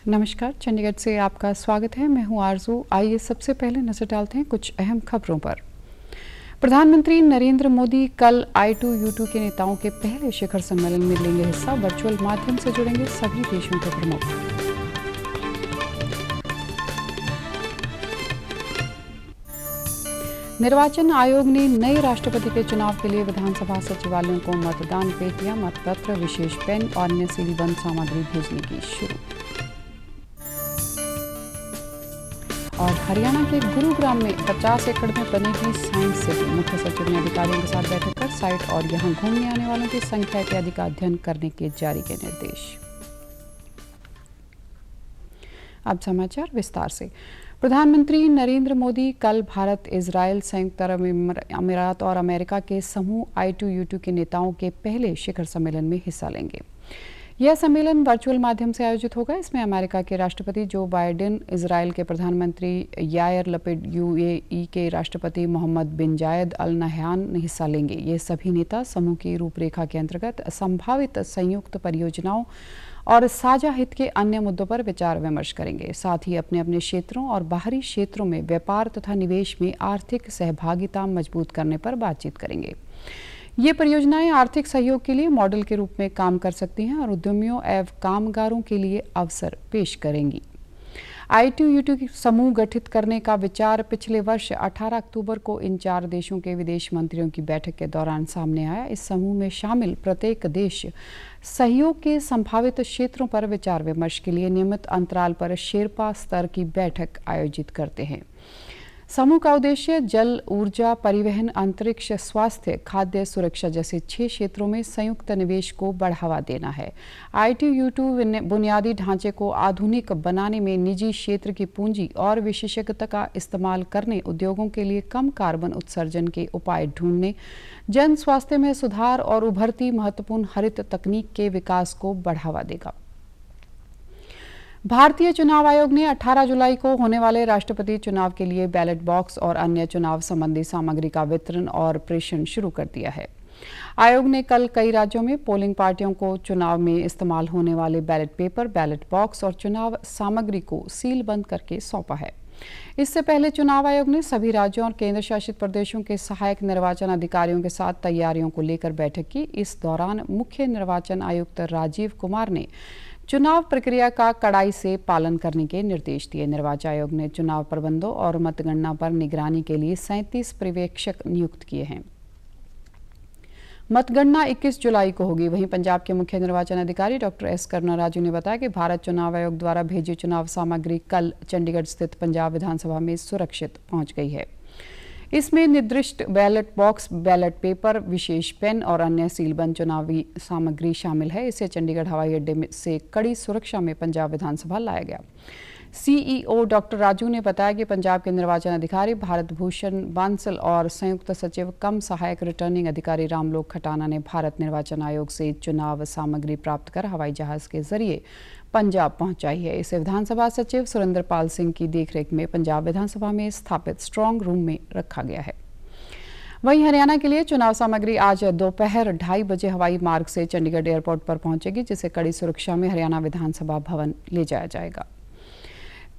नमस्कार, चंडीगढ़ से आपका स्वागत है। मैं हूं आरजू। आइए सबसे पहले नजर डालते हैं कुछ अहम खबरों पर। प्रधानमंत्री नरेंद्र मोदी कल I2U2 के नेताओं के पहले शिखर सम्मेलन में लेंगे हिस्सा। वर्चुअल माध्यम से जुड़ेंगे सभी देशों के प्रमुख। निर्वाचन आयोग ने नए राष्ट्रपति के चुनाव के लिए विधानसभा सचिवालयों को मतदान पेटियां, मतपत्र, विशेष पेन और अन्य सीलबंद सामग्री भेजने की शुरू। और हरियाणा के गुरुग्राम में 50 एकड़ में बनेगी साइंस सिटी। मुख्य सचिव ने अधिकारियों के साथ बैठक कर साइट और यहां घूमने आने वालों की संख्या इत्यादि का अध्ययन करने के जारी किए निर्देश। अब समाचार विस्तार से। प्रधानमंत्री नरेंद्र मोदी कल भारत, इजरायल, संयुक्त अरब अमीरात और अमेरिका के समूह I2U2 के नेताओं के पहले शिखर सम्मेलन में हिस्सा लेंगे। यह सम्मेलन वर्चुअल माध्यम से आयोजित होगा। इसमें अमेरिका के राष्ट्रपति जो बाइडेन, इजरायल के प्रधानमंत्री यायर लपिड, UAE के राष्ट्रपति मोहम्मद बिन जायद अल नहयान हिस्सा लेंगे। ये सभी नेता समूह की रूपरेखा के अंतर्गत संभावित संयुक्त परियोजनाओं और साझा हित के अन्य मुद्दों पर विचार विमर्श करेंगे। साथ ही अपने अपने क्षेत्रों और बाहरी क्षेत्रों में व्यापार तथा निवेश में आर्थिक सहभागिता मजबूत करने पर बातचीत करेंगे। ये परियोजनाएं आर्थिक सहयोग के लिए मॉडल के रूप में काम कर सकती हैं और उद्यमियों एवं कामगारों के लिए अवसर पेश करेंगी। I2U2 समूह गठित करने का विचार पिछले वर्ष 18 अक्टूबर को इन 4 देशों के विदेश मंत्रियों की बैठक के दौरान सामने आया। इस समूह में शामिल प्रत्येक देश सहयोग के संभावित क्षेत्रों पर विचार विमर्श के लिए नियमित अंतराल पर शेरपा स्तर की बैठक आयोजित करते हैं। समूह का उद्देश्य जल, ऊर्जा, परिवहन, अंतरिक्ष, स्वास्थ्य, खाद्य सुरक्षा जैसे 6 क्षेत्रों में संयुक्त निवेश को बढ़ावा देना है। I2U2 बुनियादी ढांचे को आधुनिक बनाने में निजी क्षेत्र की पूंजी और विशेषज्ञता का इस्तेमाल करने, उद्योगों के लिए कम कार्बन उत्सर्जन के उपाय ढूंढने, जन स्वास्थ्य में सुधार और उभरती महत्वपूर्ण हरित तकनीक के विकास को बढ़ावा देगा। भारतीय चुनाव आयोग ने 18 जुलाई को होने वाले राष्ट्रपति चुनाव के लिए बैलेट बॉक्स और अन्य चुनाव संबंधी सामग्री का वितरण और प्रेषण शुरू कर दिया है। आयोग ने कल कई राज्यों में पोलिंग पार्टियों को चुनाव में इस्तेमाल होने वाले बैलेट पेपर, बैलेट बॉक्स और चुनाव सामग्री को सील बंद करके सौंपा है। इससे पहले चुनाव आयोग ने सभी राज्यों और केंद्र शासित प्रदेशों के सहायक निर्वाचन अधिकारियों के साथ तैयारियों को लेकर बैठक की। इस दौरान मुख्य निर्वाचन आयुक्त राजीव कुमार ने चुनाव प्रक्रिया का कड़ाई से पालन करने के निर्देश दिए। निर्वाचन आयोग ने चुनाव प्रबंधों और मतगणना पर निगरानी के लिए 37 पर्यवेक्षक नियुक्त किए हैं। मतगणना 21 जुलाई को होगी। वहीं पंजाब के मुख्य निर्वाचन अधिकारी डॉ. S. कर्नाराजू ने बताया कि भारत चुनाव आयोग द्वारा भेजी चुनाव सामग्री कल चंडीगढ़ स्थित पंजाब विधानसभा में सुरक्षित पहुंच गई है। इसमें निर्दिष्ट बैलेट बॉक्स, बैलेट पेपर, विशेष पेन और अन्य सीलबंद चुनावी सामग्री शामिल है। इसे चंडीगढ़ हवाई अड्डे से कड़ी सुरक्षा में पंजाब विधानसभा लाया गया। CEO डॉ. राजू ने बताया कि पंजाब के निर्वाचन अधिकारी भारत भूषण बांसल और संयुक्त सचिव कम सहायक रिटर्निंग अधिकारी रामलोक खटाना ने भारत निर्वाचन आयोग से चुनाव सामग्री प्राप्त कर हवाई जहाज के जरिए पंजाब पहुंचाई है। इसे विधानसभा सचिव सुरेंद्र पाल सिंह की देखरेख में पंजाब विधानसभा में स्थापित स्ट्रांग रूम में रखा गया है। वहीं हरियाणा के लिए चुनाव सामग्री आज दोपहर 2:30 बजे हवाई मार्ग से चंडीगढ़ एयरपोर्ट पर पहुंचेगी, जिसे कड़ी सुरक्षा में हरियाणा विधानसभा भवन ले जाया जाएगा।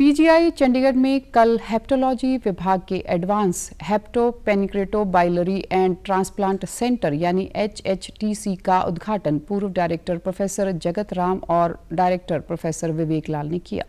PGI चंडीगढ़ में कल हेप्टोलॉजी विभाग के एडवांस हेप्टोपेनिक्रेटोबाइलरी एंड ट्रांसप्लांट सेंटर यानी HHTC का उद्घाटन पूर्व डायरेक्टर प्रोफेसर जगत राम और डायरेक्टर प्रोफेसर विवेक लाल ने किया।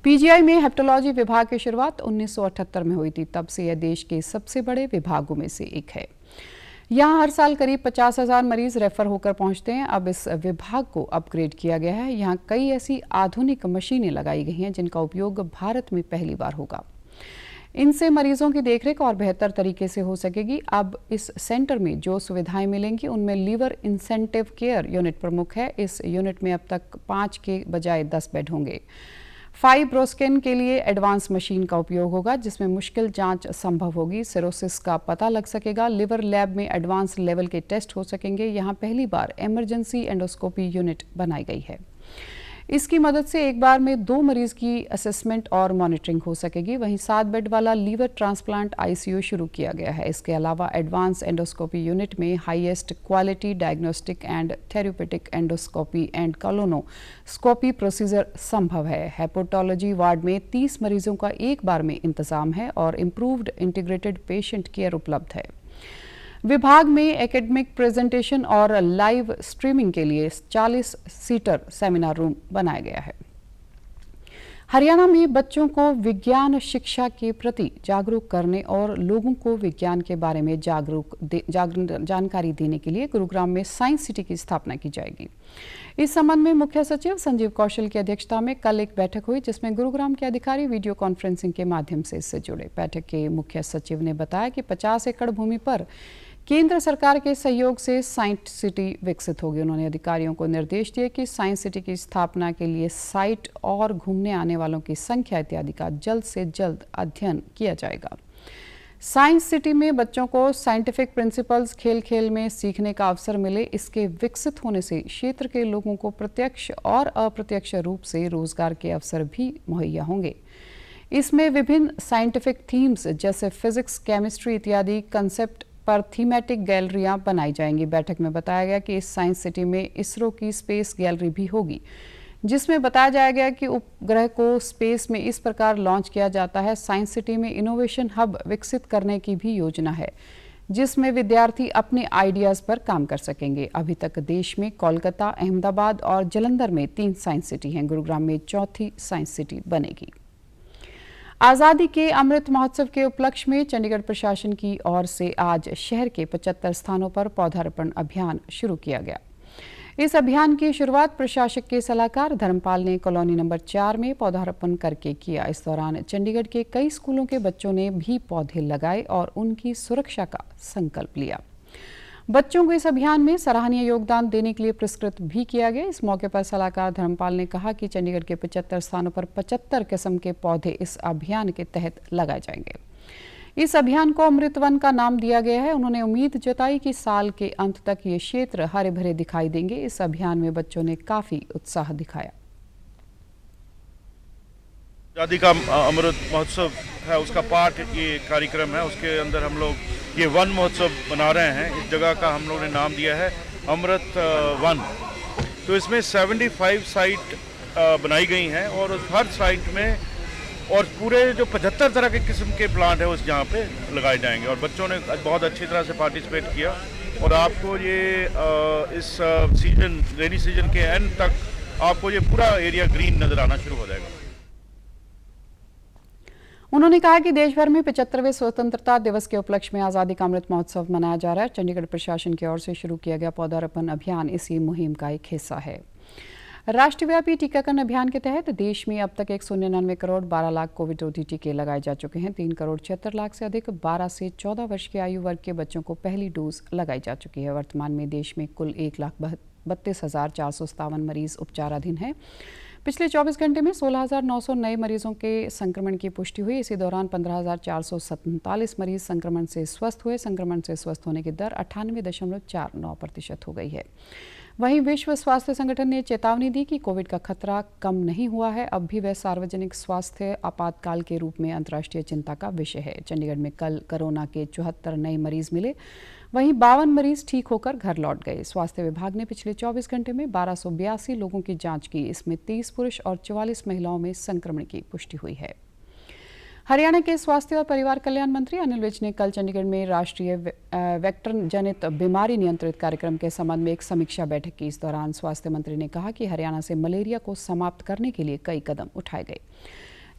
PGI में हेप्टोलॉजी विभाग की शुरुआत 1978 में हुई थी। तब से यह देश के सबसे बड़े विभागों में से एक है। यहाँ हर साल करीब 50,000 मरीज रेफर होकर पहुँचते हैं। अब इस विभाग को अपग्रेड किया गया है। यहाँ कई ऐसी आधुनिक मशीनें लगाई गई हैं जिनका उपयोग भारत में पहली बार होगा। इनसे मरीजों की देखरेख और बेहतर तरीके से हो सकेगी। अब इस सेंटर में जो सुविधाएं मिलेंगी उनमें लीवर इंसेंटिव केयर यूनिट प्रमुख है। इस यूनिट में अब तक 5 के बजाय 10 बेड होंगे। फाइब्रोस्कैन के लिए एडवांस मशीन का उपयोग होगा, जिसमें मुश्किल जांच संभव होगी। सिरोसिस का पता लग सकेगा। लिवर लैब में एडवांस लेवल के टेस्ट हो सकेंगे। यहाँ पहली बार इमरजेंसी एंडोस्कोपी यूनिट बनाई गई है। इसकी मदद से एक बार में 2 मरीज की असेसमेंट और मॉनिटरिंग हो सकेगी। वहीं 7 बेड वाला लीवर ट्रांसप्लांट आईसीयू शुरू किया गया है। इसके अलावा एडवांस एंडोस्कोपी यूनिट में highest quality diagnostic and therapeutic endoscopy and colonoscopy procedure संभव है। हेपेटोलॉजी वार्ड में 30 मरीजों का एक बार में इंतजाम है और इम्प्रूव्ड इंटीग्रेटेड पेशेंट केयर उपलब्ध है। विभाग में एकेडमिक प्रेजेंटेशन और लाइव स्ट्रीमिंग के लिए 40 सीटर सेमिनार रूम बनाया गया है। हरियाणा में बच्चों को विज्ञान शिक्षा के प्रति जागरूक करने और लोगों को विज्ञान के बारे में जानकारी देने के लिए गुरुग्राम में साइंस सिटी की स्थापना की जाएगी। इस संबंध में मुख्य सचिव संजीव कौशल की अध्यक्षता में कल एक बैठक हुई, जिसमें गुरुग्राम के अधिकारी वीडियो कॉन्फ्रेंसिंग के माध्यम से इससे जुड़े। बैठक के मुख्य सचिव ने बताया कि 50 एकड़ भूमि पर केंद्र सरकार के सहयोग से साइंस सिटी विकसित होगी। उन्होंने अधिकारियों को निर्देश दिए कि साइंस सिटी की स्थापना के लिए साइट और घूमने आने वालों की संख्या इत्यादि का जल्द से जल्द अध्ययन किया जाएगा। साइंस सिटी में बच्चों को साइंटिफिक प्रिंसिपल्स खेल खेल में सीखने का अवसर मिले। इसके विकसित होने से क्षेत्र के लोगों को प्रत्यक्ष और अप्रत्यक्ष रूप से रोजगार के अवसर भी मुहैया होंगे। इसमें विभिन्न साइंटिफिक थीम्स जैसे फिजिक्स, केमिस्ट्री इत्यादि कंसेप्ट पर थीमेटिक गैलरियां बनाई जाएंगी। बैठक में बताया गया कि इस साइंस सिटी में इसरो की स्पेस गैलरी भी होगी, जिसमें बताया जाएगा कि उपग्रह को स्पेस में इस प्रकार लॉन्च किया जाता है। साइंस सिटी में इनोवेशन हब विकसित करने की भी योजना है, जिसमें विद्यार्थी अपने आइडियाज पर काम कर सकेंगे। अभी तक देश में कोलकाता, अहमदाबाद और जालंधर में 3 साइंस सिटी हैं। गुरुग्राम में चौथी साइंस सिटी बनेगी। आज़ादी के अमृत महोत्सव के उपलक्ष्य में चंडीगढ़ प्रशासन की ओर से आज शहर के 75 स्थानों पर पौधारोपण अभियान शुरू किया गया। इस अभियान की शुरुआत प्रशासक के सलाहकार धर्मपाल ने कॉलोनी नंबर 4 में पौधारोपण करके किया। इस दौरान चंडीगढ़ के कई स्कूलों के बच्चों ने भी पौधे लगाए और उनकी सुरक्षा का संकल्प लिया। बच्चों को इस अभियान में सराहनीय योगदान देने के लिए पुरस्कृत भी किया गया। इस मौके पर सलाहकार धर्मपाल ने कहा कि चंडीगढ़ के 75 स्थानों पर 75 किस्म के पौधे इस अभियान के तहत लगाए जाएंगे। इस अभियान को अमृत वन का नाम दिया गया है। उन्होंने उम्मीद जताई कि साल के अंत तक ये क्षेत्र हरे भरे दिखाई देंगे। इस अभियान में बच्चों ने काफी उत्साह दिखाया। आज़ादी का अमृत महोत्सव है, उसका पार्ट ये कार्यक्रम है। उसके अंदर हम लोग ये वन महोत्सव बना रहे हैं। इस जगह का हम लोग ने नाम दिया है अमृत वन। तो इसमें 75 साइट बनाई गई हैं और हर साइट में और पूरे जो 75 तरह के किस्म के प्लांट है उस जहाँ पे लगाए जाएंगे। और बच्चों ने बहुत अच्छी तरह से पार्टिसिपेट किया और आपको ये इस सीजन, रेनी सीजन के एंड तक आपको ये पूरा एरिया ग्रीन नजर आना शुरू हो जाएगा। उन्होंने कहा कि देश भर में 75वें स्वतंत्रता दिवस के उपलक्ष्य में आज़ादी का अमृत महोत्सव मनाया जा रहा है। चंडीगढ़ प्रशासन की ओर से शुरू किया गया पौधारोपण अभियान इसी मुहिम का एक हिस्सा है। राष्ट्रव्यापी टीकाकरण अभियान के तहत देश में अब तक 199 करोड़ 12 लाख कोविड रोधी टीके लगाए जा चुके हैं। 3 करोड़ 76 लाख से अधिक 12 से 14 वर्ष की आयु वर्ग के बच्चों को पहली डोज लगाई जा चुकी है। वर्तमान में देश में कुल 1,32,457 मरीज उपचाराधीन हैं। पिछले 24 घंटे में 16,900 नए मरीजों के संक्रमण की पुष्टि हुई। इसी दौरान 15,447 मरीज संक्रमण से स्वस्थ हुए। संक्रमण से स्वस्थ होने की दर 98.49% हो गई है। वहीं विश्व स्वास्थ्य संगठन ने चेतावनी दी कि कोविड का खतरा कम नहीं हुआ है। अब भी वह सार्वजनिक स्वास्थ्य आपातकाल के रूप में अंतर्राष्ट्रीय चिंता का विषय है। चंडीगढ़ में कल कोरोना के 74 नए मरीज मिले। वहीं 52 मरीज ठीक होकर घर लौट गए। स्वास्थ्य विभाग ने पिछले 24 घंटे में 1282 लोगों की जांच की। इसमें 30 पुरुष और 44 महिलाओं में संक्रमण की पुष्टि हुई है। हरियाणा के स्वास्थ्य और परिवार कल्याण मंत्री अनिल विज ने कल चंडीगढ़ में राष्ट्रीय वेक्टर जनित बीमारी नियंत्रित कार्यक्रम के संबंध में एक समीक्षा बैठक की। इस दौरान स्वास्थ्य मंत्री ने कहा कि हरियाणा से मलेरिया को समाप्त करने के लिए कई कदम उठाए गए,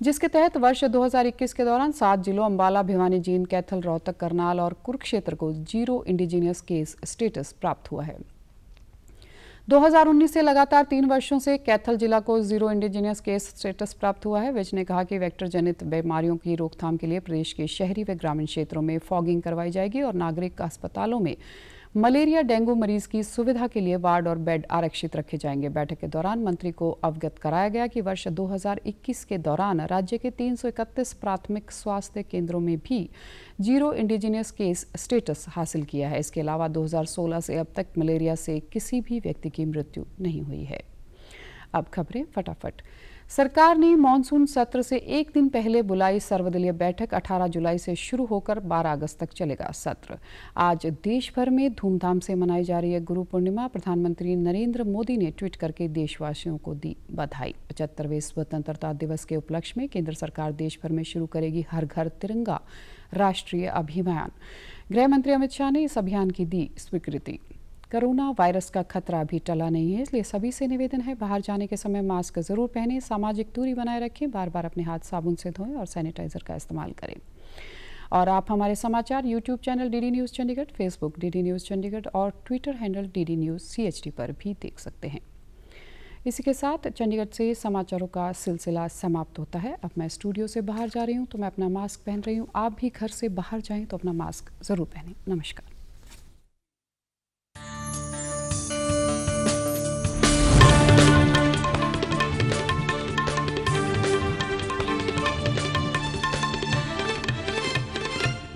जिसके तहत वर्ष 2021 के दौरान 7 जिलों अम्बाला, भिवानी, जींद, कैथल, रोहतक, करनाल और कुरुक्षेत्र को 0 इंडिजिनियस केस स्टेटस प्राप्त हुआ है। 2019 से लगातार 3 वर्षों से कैथल जिला को 0 इंडिजिनियस केस स्टेटस प्राप्त हुआ है। विज ने कहा कि वेक्टर जनित बीमारियों की रोकथाम के लिए प्रदेश के शहरी व ग्रामीण क्षेत्रों में फॉगिंग करवाई जाएगी और नागरिक अस्पतालों में मलेरिया डेंगू मरीज की सुविधा के लिए वार्ड और बेड आरक्षित रखे जाएंगे। बैठक के दौरान मंत्री को अवगत कराया गया कि वर्ष 2021 के दौरान राज्य के 331 प्राथमिक स्वास्थ्य केंद्रों में भी 0 इंडिजिनियस केस स्टेटस हासिल किया है। इसके अलावा 2016 से अब तक मलेरिया से किसी भी व्यक्ति की मृत्यु नहीं हुई है। अब खबरें फटाफट। सरकार ने मानसून सत्र से एक दिन पहले बुलाई सर्वदलीय बैठक। 18 जुलाई से शुरू होकर 12 अगस्त तक चलेगा सत्र। आज देश भर में धूमधाम से मनाई जा रही है गुरु पूर्णिमा। प्रधानमंत्री नरेंद्र मोदी ने ट्वीट करके देशवासियों को दी बधाई। 75वें स्वतंत्रता दिवस के उपलक्ष्य में केंद्र सरकार देश भर में शुरू करेगी हर घर तिरंगा राष्ट्रीय अभियान। गृह मंत्री अमित शाह ने इस अभियान की दी स्वीकृति। कोरोना वायरस का खतरा अभी टला नहीं है, इसलिए सभी से निवेदन है बाहर जाने के समय मास्क जरूर पहनें, सामाजिक दूरी बनाए रखें, बार बार अपने हाथ साबुन से धोएं और सैनिटाइजर का इस्तेमाल करें। और आप हमारे समाचार YouTube channel DD news Chandigarh, Facebook DD news Chandigarh और Twitter handle DD news CHD पर भी देख सकते हैं। इसी के साथ चंडीगढ़ से समाचारों का सिलसिला समाप्त होता है। अब मैं स्टूडियो से बाहर जा रही हूँ तो मैं अपना मास्क पहन रही हूँ। आप भी घर से बाहर जाएं तो अपना मास्क जरूर पहनें। नमस्कार।